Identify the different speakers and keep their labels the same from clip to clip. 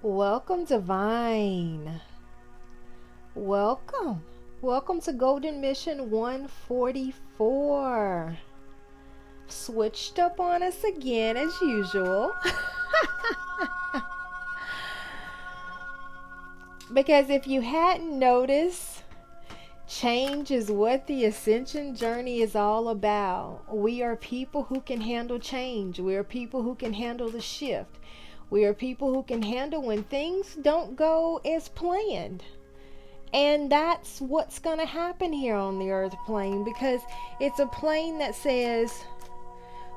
Speaker 1: Welcome, Divine. Welcome. Welcome to Golden Mission 144. Switched up on us again as usual. Because if you hadn't noticed, change is what the Ascension journey is all about. We are people who can handle change. We are people who can handle the shift. We are people who can handle when things don't go as planned. And that's what's going to happen here on the earth plane, because it's a plane that says,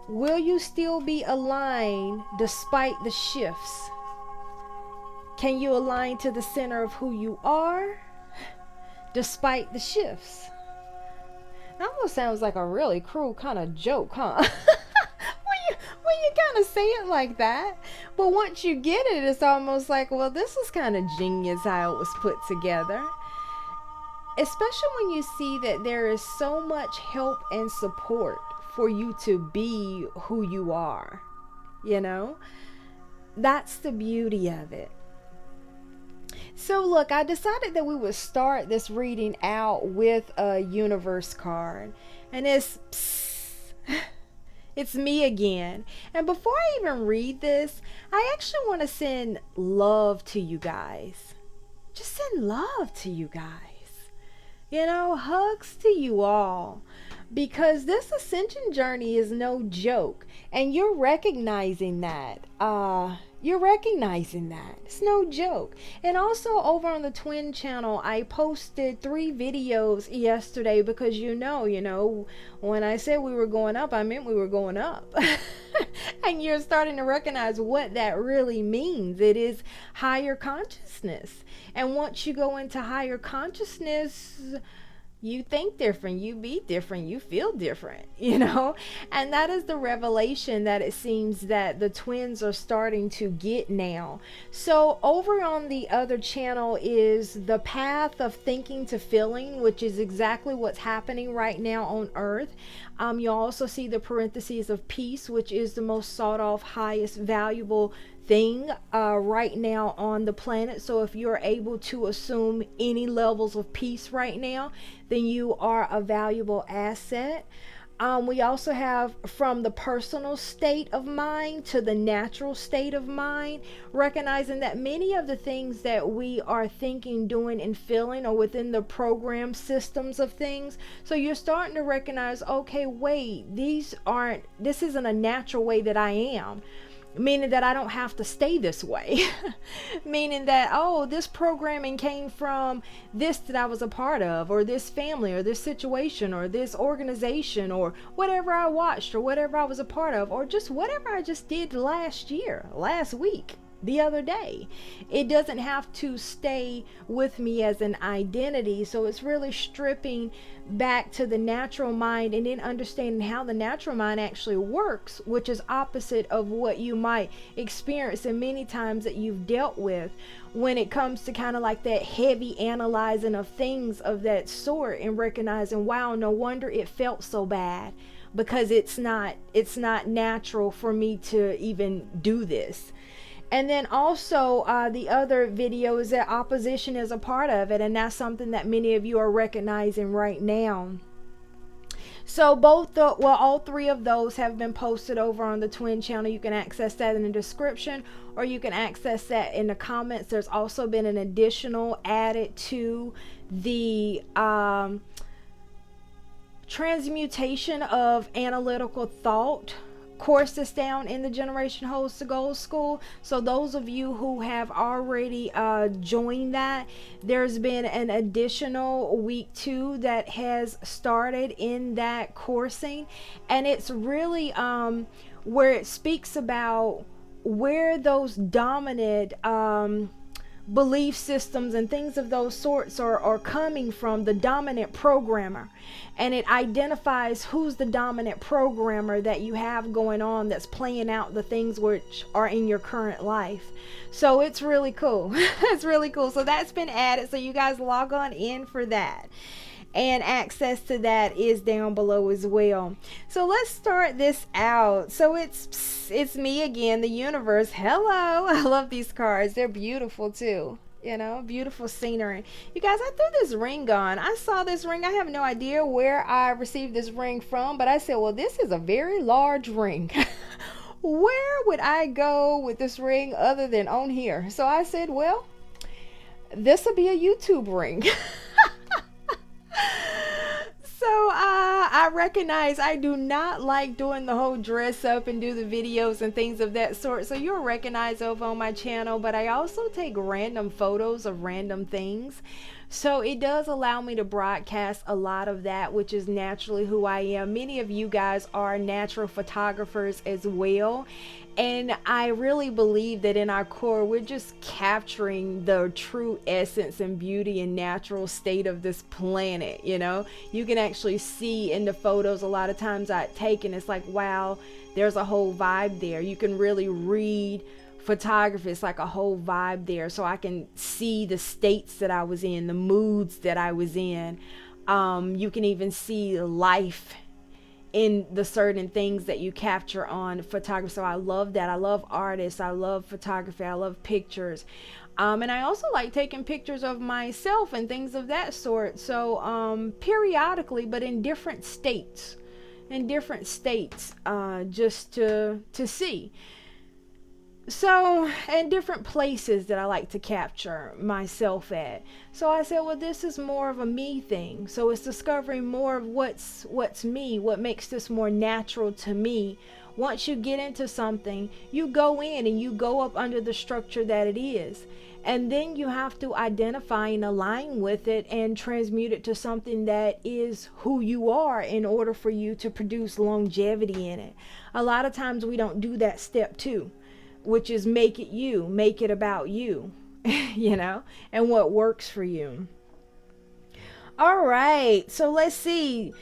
Speaker 1: will you still be aligned despite the shifts? Can you align to the center of who you are despite the shifts? That almost sounds like a really cruel kind of joke, huh? When you kind of say it like that. But once you get it, it's almost like, well, this is kind of genius how it was put together. Especially when you see that there is so much help and support for you to be who you are. You know? That's the beauty of it. So look, I decided that we would start this reading out with a universe card. And it's me again. And before I even read this, I actually want to send love to you guys. Just send love to you guys. You know, hugs to you all. Because this ascension journey is no joke. And you're recognizing that. It's no joke. And also over on the Twin channel, I posted 3 videos yesterday because you know, when I said we were going up, I meant we were going up. And you're starting to recognize what that really means. It is higher consciousness. And once you go into higher consciousness, you think different, you be different, you feel different, you know? And that is the revelation that it seems that the twins are starting to get now. So over on the other channel is the path of thinking to feeling, which is exactly what's happening right now on Earth. You'll also see the parentheses of peace, which is the most sought off, highest valuable thing right now on the planet. So if you're able to assume any levels of peace right now, then you are a valuable asset. We also have from the personal state of mind to the natural state of mind, recognizing that many of the things that we are thinking, doing, and feeling are within the program systems of things. So you're starting to recognize, okay, wait, this isn't a natural way that I am. Meaning that I don't have to stay this way. Meaning that, oh, this programming came from this that I was a part of, or this family, or this situation, or this organization, or whatever I watched, or whatever I was a part of, or just whatever I just did last week, the other day. It doesn't have to stay with me as an identity. So it's really stripping back to the natural mind and then understanding how the natural mind actually works, which is opposite of what you might experience in many times that you've dealt with when it comes to kind of like that heavy analyzing of things of that sort, and recognizing, wow, no wonder it felt so bad, because it's not natural for me to even do this. And then also the other video is that opposition is a part of it, and that's something that many of you are recognizing right now. So all 3 of those have been posted over on the Twin channel. You can access that in the description, or you can access that in the comments. There's also been an additional added to the transmutation of analytical thought course that's down in the Generation Holds to Gold School. So those of you who have already joined that, there's been an additional week 2 that has started in that coursing, and it's really where it speaks about where those dominant belief systems and things of those sorts are coming from, the dominant programmer. And it identifies who's the dominant programmer that you have going on that's playing out the things which are in your current life. So it's really cool. It's really cool. So that's been added. So you guys log on in for that. and access to that is down below as well. So let's start this out. So it's me again, the universe. Hello. I love these cards. They're beautiful too. You know, beautiful scenery. You guys, I threw this ring on. I saw this ring. I have no idea where I received this ring from, but I said, well, this is a very large ring. Where would I go with this ring other than on here? So I said, well, this will be a YouTube ring. So I recognize I do not like doing the whole dress up and do the videos and things of that sort. So you'll recognize over on my channel, but I also take random photos of random things. So it does allow me to broadcast a lot of that, which is naturally who I am. Many of you guys are natural photographers as well. And I really believe that in our core, we're just capturing the true essence and beauty and natural state of this planet. You know, you can actually see in the photos a lot of times I take, and it's like, wow, there's a whole vibe there. You can really read photography. It's like a whole vibe there. So I can see the states that I was in, the moods that I was in. You can even see life in the certain things that you capture on photography. So I love that. I love artists. I love photography. I love pictures. And I also like taking pictures of myself and things of that sort. So periodically, but in different states, just to see. So, and different places that I like to capture myself at. So I said, well, this is more of a me thing. So it's discovering more of what's me, what makes this more natural to me. Once you get into something, you go in and you go up under the structure that it is. And then you have to identify and align with it and transmute it to something that is who you are in order for you to produce longevity in it. A lot of times we don't do that step too, which is make it you, make it about you, you know, and what works for you. All right, so let's see.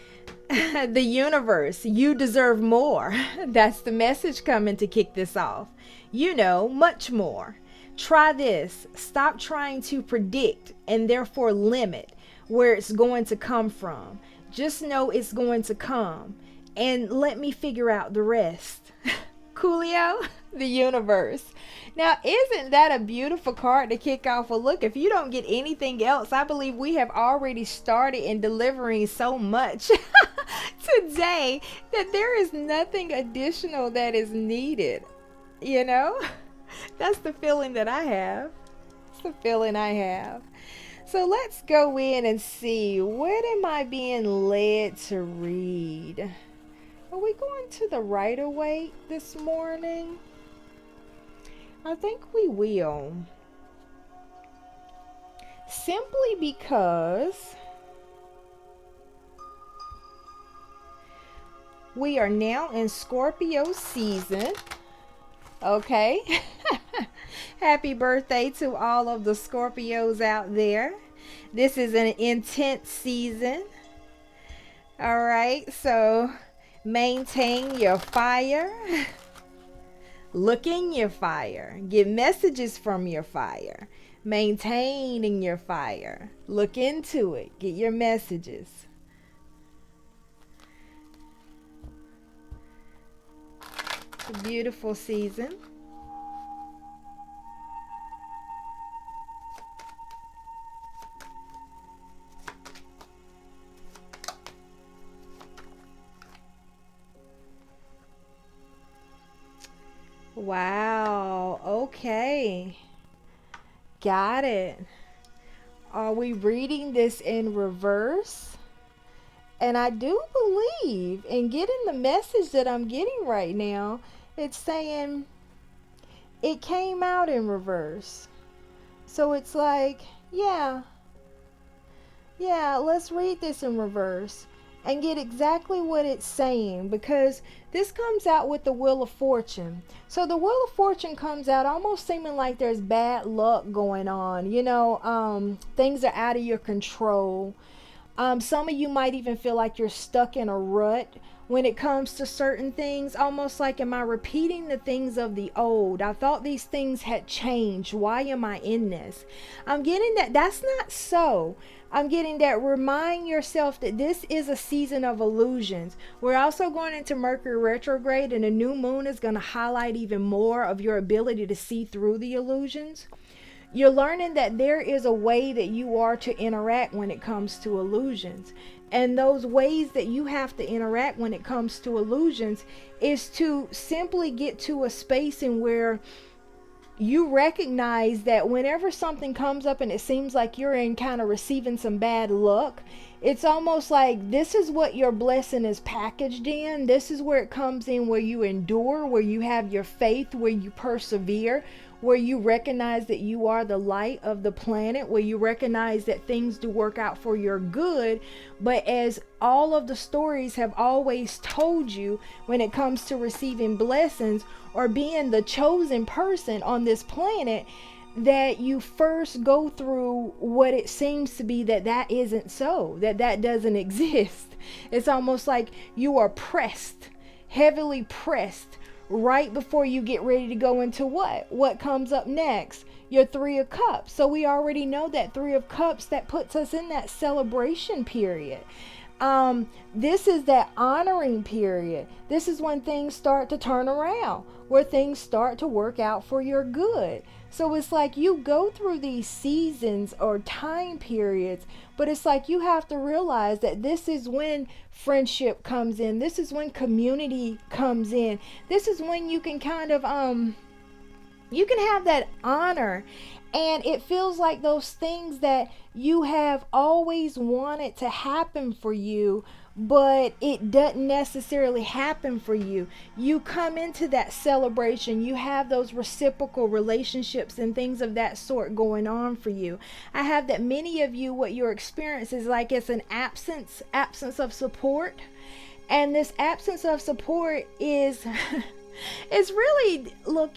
Speaker 1: The universe, you deserve more. That's the message coming to kick this off. You know, much more. Try this. Stop trying to predict and therefore limit where it's going to come from. Just know it's going to come and let me figure out the rest. Coolio, the universe. Now, isn't that a beautiful card to kick off a look? If you don't get anything else, I believe we have already started in delivering so much today that there is nothing additional that is needed. You know, that's the feeling that I have. It's the feeling I have. So let's go in and see, what am I being led to read? Are we going to the Rider-Waite this morning? I think we will. Simply because we are now in Scorpio season. Okay. Happy birthday to all of the Scorpios out there. This is an intense season. All right, so maintain your fire. Look in your fire. Get messages from your fire. Maintaining your fire. Look into it. Get your messages. It's a beautiful season. Wow, okay. Got it. Are we reading this in reverse? And I do believe in getting the message that I'm getting right now. It's saying it came out in reverse. So it's like, yeah, let's read this in reverse and get exactly what it's saying, because this comes out with the Wheel of Fortune. So the Wheel of Fortune comes out almost seeming like there's bad luck going on. You know, things are out of your control. Some of you might even feel like you're stuck in a rut when it comes to certain things, almost like, am I repeating the things of the old? I thought these things had changed. Why am I in this? I'm getting that that's not so. I'm getting that remind yourself that this is a season of illusions. We're also going into Mercury retrograde, and a new moon is going to highlight even more of your ability to see through the illusions. You're learning that there is a way that you are to interact when it comes to illusions. And those ways that you have to interact when it comes to illusions is to simply get to a space in where you recognize that whenever something comes up and it seems like you're in kind of receiving some bad luck, it's almost like this is what your blessing is packaged in. This is where it comes in, where you endure, where you have your faith, where you persevere, where you recognize that you are the light of the planet, where you recognize that things do work out for your good. But as all of the stories have always told you, when it comes to receiving blessings or being the chosen person on this planet, that you first go through what it seems to be that isn't so, that doesn't exist. It's almost like you are pressed, heavily pressed, right before you get ready to go into what comes up next, your Three of Cups. So we already know that Three of Cups, that puts us in that celebration period. This is that honoring period. This is when things start to turn around, where things start to work out for your good. So it's like you go through these seasons or time periods, but it's like you have to realize that this is when friendship comes in. This is when community comes in. This is when you can kind of, you can have that honor. And it feels like those things that you have always wanted to happen for you, but it doesn't necessarily happen for you. You come into that celebration. You have those reciprocal relationships and things of that sort going on for you. I have that many of you, what your experience is like, it's an absence of support. And this absence of support is... it's really, look,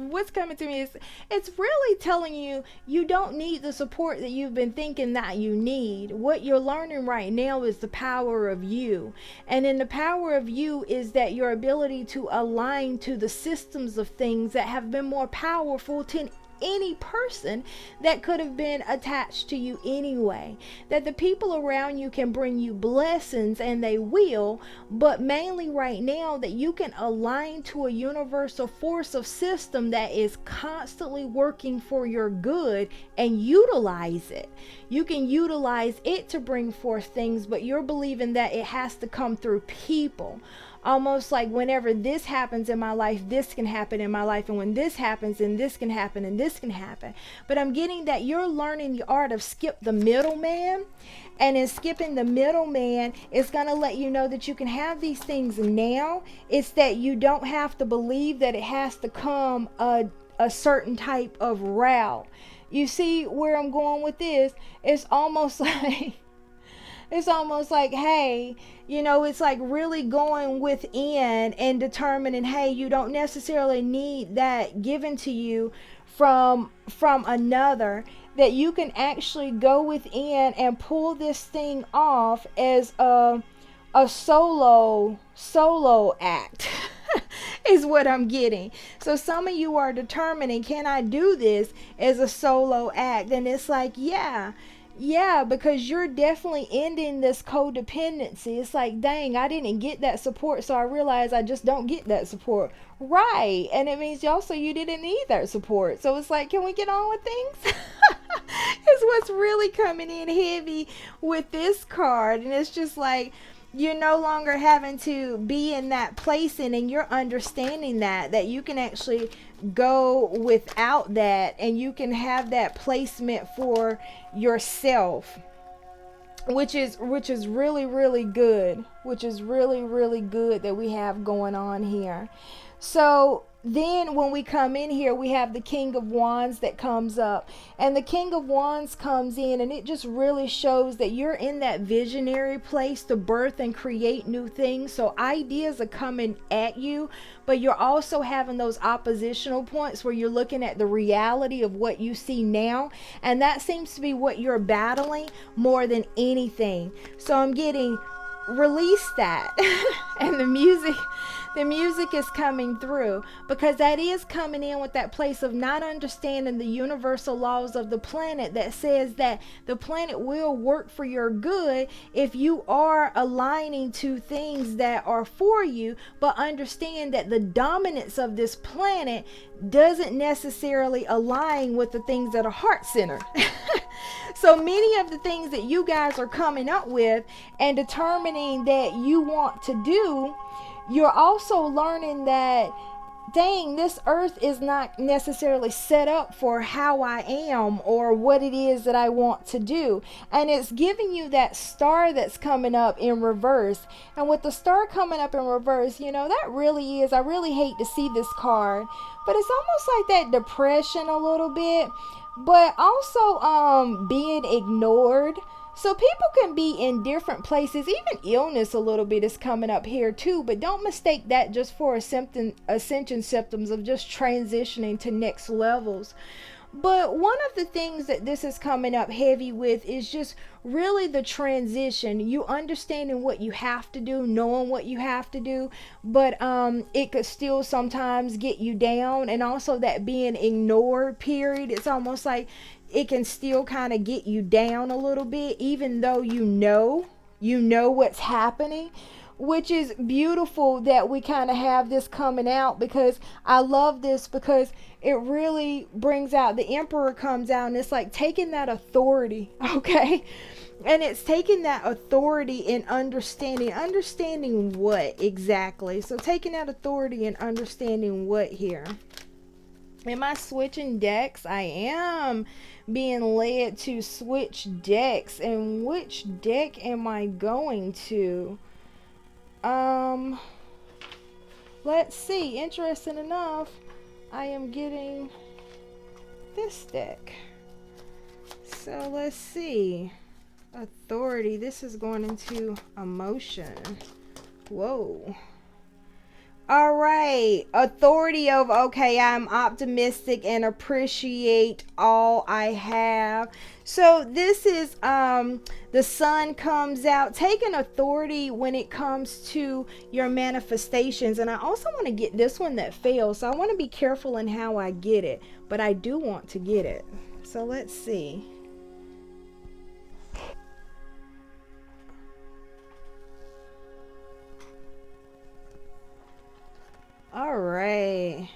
Speaker 1: what's coming to me is, it's really telling you you don't need the support that you've been thinking that you need. What you're learning right now is the power of you. And in the power of you is that your ability to align to the systems of things that have been more powerful to any person that could have been attached to you anyway. That the people around you can bring you blessings, and they will, but mainly right now that you can align to a universal force of system that is constantly working for your good and utilize it. You can utilize it to bring forth things, but you're believing that it has to come through people. Almost like whenever this happens in my life, this can happen in my life. And when this happens, and this can happen, and this can happen. But I'm getting that you're learning the art of skip the middleman. And in skipping the middleman, it's going to let you know that you can have these things now. It's that you don't have to believe that it has to come a certain type of route. You see where I'm going with this? It's almost like... It's almost like, hey, you know, it's like really going within and determining, hey, you don't necessarily need that given to you from another, that you can actually go within and pull this thing off as a solo act. Is what I'm getting. So some of you are determining, can I do this as a solo act? And it's like, yeah, because you're definitely ending this codependency. It's like, dang, I didn't get that support, so I realize I just don't get that support. Right. And it means also you didn't need that support. So it's like, can we get on with things? It's what's really coming in heavy with this card. And it's just like, you're no longer having to be in that place, and you're understanding that you can actually go without that, and you can have that placement for yourself, which is really, really good, which is really, really good that we have going on here. So then when we come in here, we have the King of Wands that comes up, and the King of Wands comes in, and it just really shows that you're in that visionary place to birth and create new things. So ideas are coming at you, but you're also having those oppositional points where you're looking at the reality of what you see now, and that seems to be what you're battling more than anything. So I'm getting release that. And the music is coming through, because that is coming in with that place of not understanding the universal laws of the planet, that says that the planet will work for your good if you are aligning to things that are for you, but understand that the dominance of this planet doesn't necessarily align with the things that are heart centered. So many of the things that you guys are coming up with and determining that you want to do, you're also learning that, dang, this earth is not necessarily set up for how I am or what it is that I want to do. And it's giving you that star that's coming up in reverse. And with the star coming up in reverse, you know, that really is, I really hate to see this card, but it's almost like that depression a little bit, but also being ignored. So people can be in different places. Even illness a little bit is coming up here too, but don't mistake that just for ascension symptoms of just transitioning to next levels. But one of the things that this is coming up heavy with is just really the transition. You understanding what you have to do, knowing what you have to do, but it could still sometimes get you down. And also that being ignored period, it's almost like it can still kind of get you down a little bit, even though you know what's happening. Which is beautiful that we kind of have this coming out, because I love this, because it really brings out, the Emperor comes out, and it's like taking that authority, okay? And it's taking that authority and understanding what exactly. So taking that authority and understanding what here. Am I switching decks? I am being led to switch decks. And which deck am I going to? Let's see. Interesting enough, I am getting this deck. So let's see. Authority. This is going into emotion. Whoa. All right. Authority of, okay, I'm optimistic and appreciate all I have. So this is the sun comes out, taking authority when it comes to your manifestations. And I also want to get this one that fails. So I want to be careful in how I get it, but I do want to get it. So let's see. All right.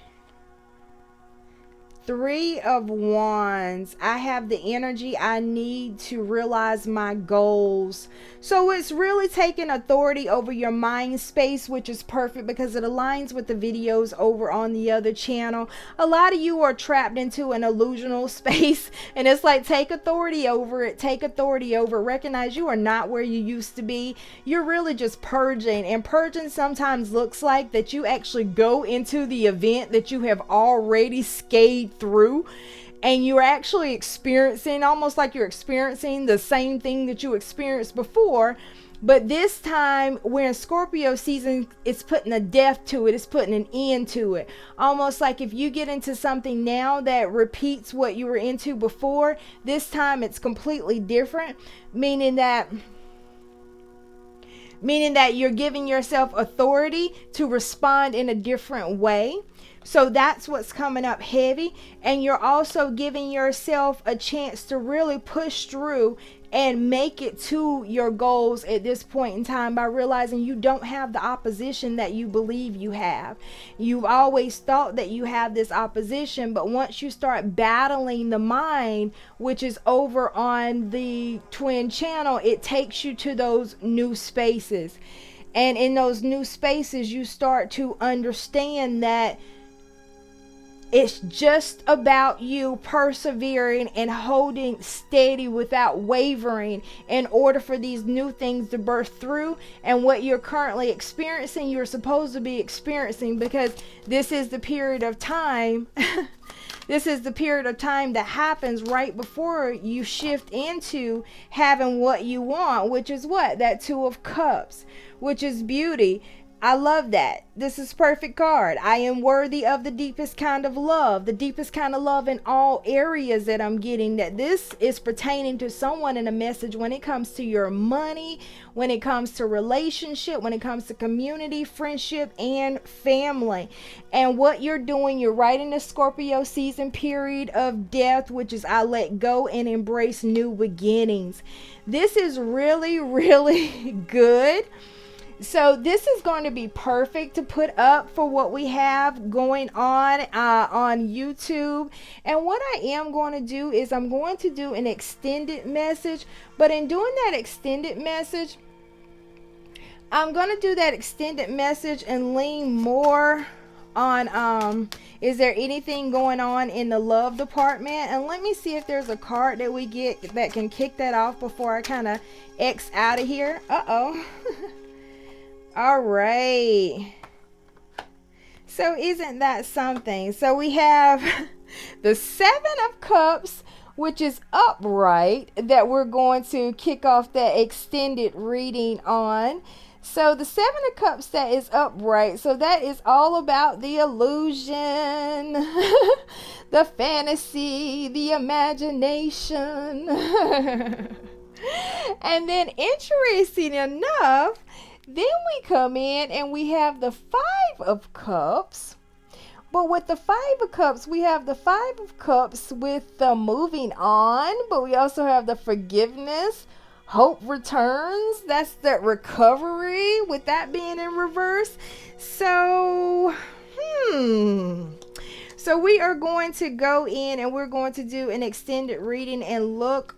Speaker 1: 3 of Wands. I have the energy I need to realize my goals. So it's really taking authority over your mind space, which is perfect because it aligns with the videos over on the other channel. A lot of you are trapped into an illusional space, and it's like, take authority over it. Take authority over it. Recognize you are not where you used to be. You're really just purging, and purging sometimes looks like that you actually go into the event that you have already scathed through, and you're actually experiencing, almost like you're experiencing the same thing that you experienced before, but this time we're in Scorpio season, it's putting a death to it, it's putting an end to it. Almost like if you get into something now that repeats what you were into before, this time it's completely different, meaning that you're giving yourself authority to respond in a different way. So that's what's coming up heavy. And you're also giving yourself a chance to really push through and make it to your goals at this point in time by realizing you don't have the opposition that you believe you have. You've always thought that you have this opposition, but once you start battling the mind, which is over on the twin channel, it takes you to those new spaces. And in those new spaces, you start to understand that it's just about you persevering and holding steady without wavering in order for these new things to burst through. And what you're currently experiencing, you're supposed to be experiencing, because this is the period of time this is the period of time that happens right before you shift into having what you want, which is what? That 2 of Cups, which is beauty. I love that. This is perfect card. I am worthy of the deepest kind of love. The deepest kind of love in all areas that I'm getting. That this is pertaining to someone in a message when it comes to your money, when it comes to relationship, when it comes to community, friendship, and family. And what you're doing, you're right in the Scorpio season period of death, which is I let go and embrace new beginnings. This is really, really good. So this is going to be perfect to put up for what we have going on YouTube. And what I am going to do is I'm going to do an extended message. But in doing that extended message, I'm going to do that extended message and lean more on is there anything going on in the love department. And let me see if there's a card that we get that can kick that off before I kind of X out of here. All right. So isn't that something? So we have the Seven of Cups, which is upright, that we're going to kick off that extended reading on. So the Seven of Cups that is upright, so that is all about the illusion, the fantasy, the imagination. And then interesting enough, then we come in and we have the Five of Cups. But with the Five of Cups, we have the Five of Cups with the moving on. But we also have the forgiveness. Hope returns. That's the recovery with that being in reverse. So, So we are going to go in and we're going to do an extended reading and look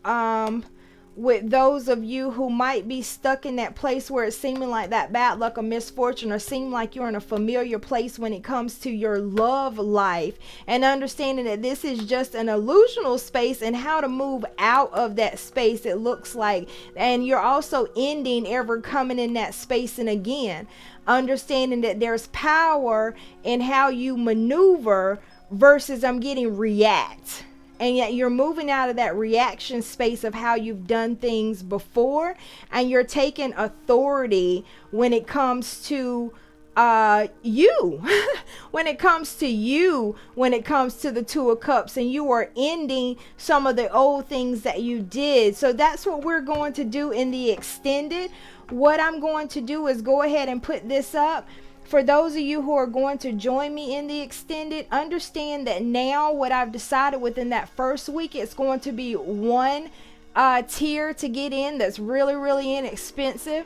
Speaker 1: with those of you who might be stuck in that place where it's seeming like that bad luck or misfortune, or seem like you're in a familiar place when it comes to your love life, and understanding that this is just an illusional space and how to move out of that space, it looks like. And you're also ending ever coming in that space, and again understanding that there's power in how you maneuver versus I'm getting react. And yet you're moving out of that reaction space of how you've done things before, and you're taking authority when it comes to you when it comes to the Two of Cups, and you are ending some of the old things that you did. So that's what we're going to do in the extended. What I'm going to do is go ahead and put this up. For those of you who are going to join me in the extended, understand that now what I've decided within that first week, it's going to be one tier to get in that's really, really inexpensive.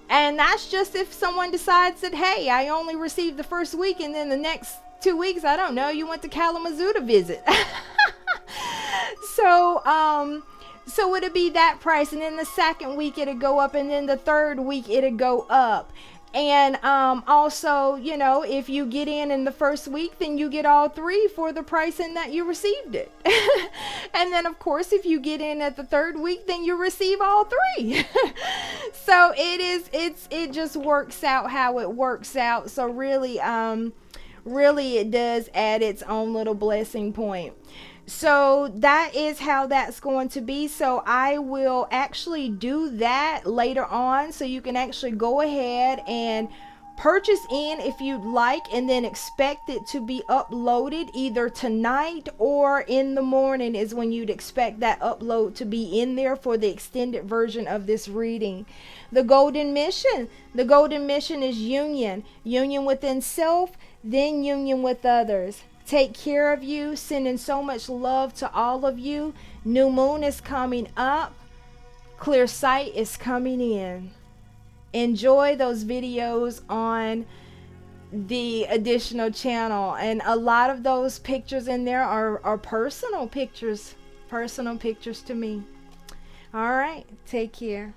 Speaker 1: And that's just if someone decides that, hey, I only received the first week, and then the next 2 weeks, I don't know, you went to Kalamazoo to visit. So it'll be that price. And then the second week it'll go up, and then the third week it'll go up. And also, you know, if you get in the first week, then you get all three for the price in that you received it. And then of course, if you get in at the third week, then you receive all three. So it just works out how it works out. So really it does add its own little blessing point. So that is how that's going to be. So I will actually do that later on, so you can actually go ahead and purchase in if you'd like, and then expect it to be uploaded either tonight or in the morning is when you'd expect that upload to be in there for the extended version of this reading. The golden mission is union within self, then union with others. Take care of you, sending so much love to all of you. New moon is coming up. Clear sight is coming in. Enjoy those videos on the additional channel. And a lot of those pictures in there are personal pictures to me. All right, take care.